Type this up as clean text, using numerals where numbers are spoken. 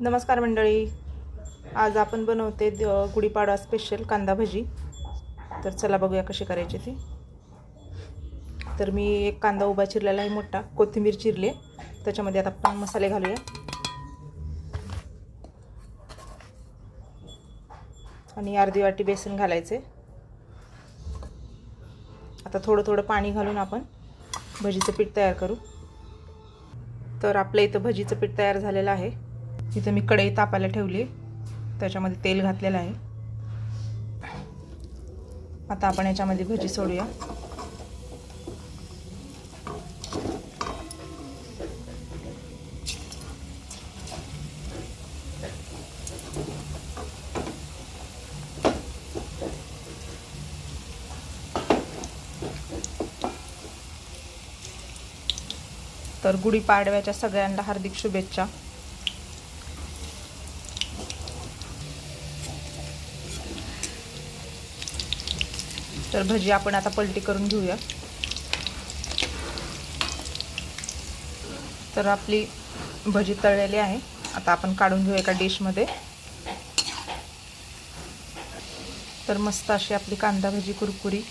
नमस्कार मंडळी, आज आपण बनवते गुढीपाडवा स्पेशल कांदा भजी। तर चला बघूया कशी करायची ती। तर मी एक कांदा उभा चिरलेला आहे, मोठा कोथिंबीर चिरली, त्याच्यामध्ये आता आपण मसाले घालूया। आणि अर्धी वाटी बेसन घालायचे। आता थोडं थोडं पाणी घालून आपण भजीचं पीठ तयार करू। तर आपल्या इथं भजीचं पीठ तयार झालेलं आहे। इथे मी कढई तापायला ठेवली, त्याच्यामध्ये तेल घातलेलं आहे। आता आपण याच्यामध्ये भजी सोडूया। तर गुढीपाडव्याच्या सगळ्यांना हार्दिक शुभेच्छा। तर भजी आपण आता पलटी करून घेऊया। तर आपली भजी तळलेली आहे, आता आपण काढून घेऊ एका डिशमध्ये। तर मस्त अशी आपली कांदा भजी कुरकुरी